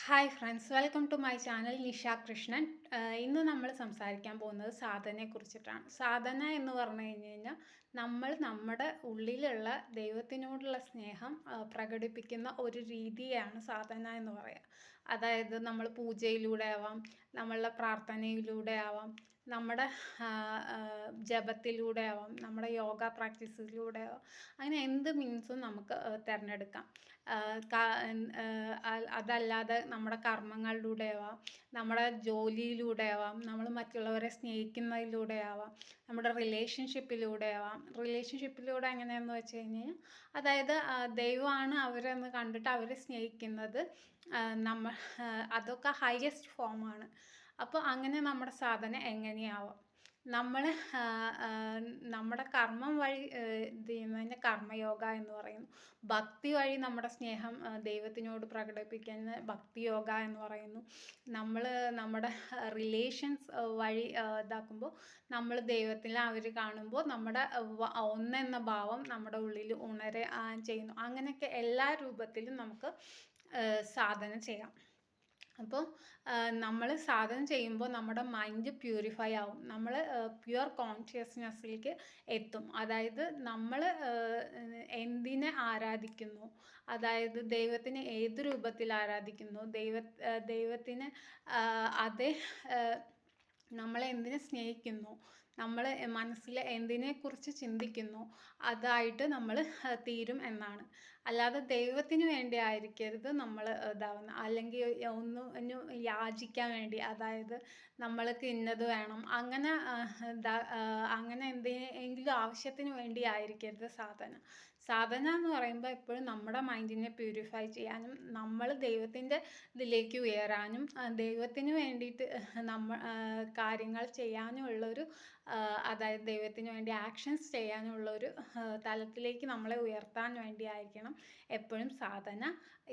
Hi friends, welcome to my channel Nisha Krishnan. ഇന്ന് നമ്മൾ സംസാരിക്കാൻ പോകുന്നത് സാധനയെക്കുറിച്ചിട്ടാണ്. സാധന എന്ന് പറഞ്ഞു കഴിഞ്ഞാൽ നമ്മൾ നമ്മുടെ ഉള്ളിലുള്ള ദൈവത്തിനോടുള്ള സ്നേഹം പ്രകടിപ്പിക്കുന്ന ഒരു രീതിയാണ് സാധന എന്ന് പറയുക. അതായത് നമ്മൾ പൂജയിലൂടെ ആവാം, നമ്മളുടെ പ്രാർത്ഥനയിലൂടെ ആവാം, നമ്മുടെ ജപത്തിലൂടെ ആവാം, നമ്മുടെ യോഗ പ്രാക്ടീസിലൂടെ ആവാം. അങ്ങനെ എന്ത് മീൻസും നമുക്ക് തിരഞ്ഞെടുക്കാം. അതല്ലാതെ നമ്മുടെ കർമ്മങ്ങളിലൂടെ ആവാം, നമ്മുടെ ജോലിയിലൂടെ ആവാം, നമ്മൾ മറ്റുള്ളവരെ സ്നേഹിക്കുന്നതിലൂടെ ആവാം, നമ്മുടെ റിലേഷൻഷിപ്പിലൂടെ ആവാം. റിലേഷൻഷിപ്പിലൂടെ എങ്ങനെയാണെന്ന് വെച്ച് കഴിഞ്ഞാൽ, അതായത് ദൈവമാണ് അവരെന്ന് കണ്ടിട്ട് അവരെ സ്നേഹിക്കുന്നത്. നമ്മൾ അതൊക്കെ ഹയസ്റ്റ് ഫോമാണ്. അപ്പോൾ അങ്ങനെ നമ്മുടെ സാധന എങ്ങനെയാവാം? നമ്മൾ നമ്മുടെ കർമ്മം വഴി ഇത് ചെയ്യുന്നതിന് കർമ്മയോഗ എന്ന് പറയുന്നു. ഭക്തി വഴി നമ്മുടെ സ്നേഹം ദൈവത്തിനോട് പ്രകടിപ്പിക്കുന്ന ഭക്തി യോഗ എന്ന് പറയുന്നു. നമ്മൾ നമ്മുടെ റിലേഷൻസ് വഴി ഇതാക്കുമ്പോൾ നമ്മൾ ദൈവത്തിൽ അവർ കാണുമ്പോൾ നമ്മുടെ ഒന്നെന്ന ഭാവം നമ്മുടെ ഉള്ളിൽ ചെയ്യുന്നു. അങ്ങനെയൊക്കെ എല്ലാ രൂപത്തിലും നമുക്ക് സാധന ചെയ്യാം. അപ്പോൾ നമ്മൾ സാധന ചെയ്യുമ്പോൾ നമ്മുടെ മൈൻഡ് പ്യൂരിഫൈ ആവും. നമ്മൾ പ്യുവർ കോൺഷ്യസ്നെസ്സിലേക്ക് എത്തും. അതായത് നമ്മൾ എന്തിനെ ആരാധിക്കുന്നു, അതായത് ദൈവത്തിനെ ഏത് രൂപത്തിൽ ആരാധിക്കുന്നു, ദൈവത്തിന് അതേ നമ്മളെ എന്തിനെ സ്നേഹിക്കുന്നു, നമ്മൾ മനസ്സിൽ എന്തിനെക്കുറിച്ച് ചിന്തിക്കുന്നു, അതായിട്ട് നമ്മൾ തീരും എന്നാണ്. അല്ലാതെ ദൈവത്തിന് വേണ്ടി ആയിരിക്കരുത് നമ്മൾ ഇതാവുന്നത്. അല്ലെങ്കിൽ ഒന്ന് യാചിക്കാൻ വേണ്ടി, അതായത് നമ്മൾക്ക് ഇന്നത് വേണം, അങ്ങനെ അങ്ങനെ എന്തെങ്കിലും ആവശ്യത്തിന് വേണ്ടി ആയിരിക്കരുത് സാധന. സാധന എന്ന് പറയുമ്പോൾ എപ്പോഴും നമ്മുടെ മൈൻഡിനെ പ്യൂരിഫൈ ചെയ്യാനും നമ്മൾ ദൈവത്തിൻ്റെ ഇതിലേക്ക് ഉയരാനും ദൈവത്തിന് വേണ്ടിയിട്ട് കാര്യങ്ങൾ ചെയ്യാനുമുള്ളൊരു അതായത് ദൈവത്തിന് വേണ്ടി ആക്ഷൻസ് ചെയ്യാനുള്ളൊരു തലത്തിലേക്ക് നമ്മളെ ഉയർത്താൻ വേണ്ടിയായിരിക്കണം എപ്പോഴും സാധന.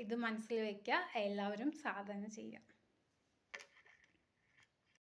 ഇത് മനസ്സിൽ വയ്ക്കുക. എല്ലാവരും സാധന ചെയ്യുക.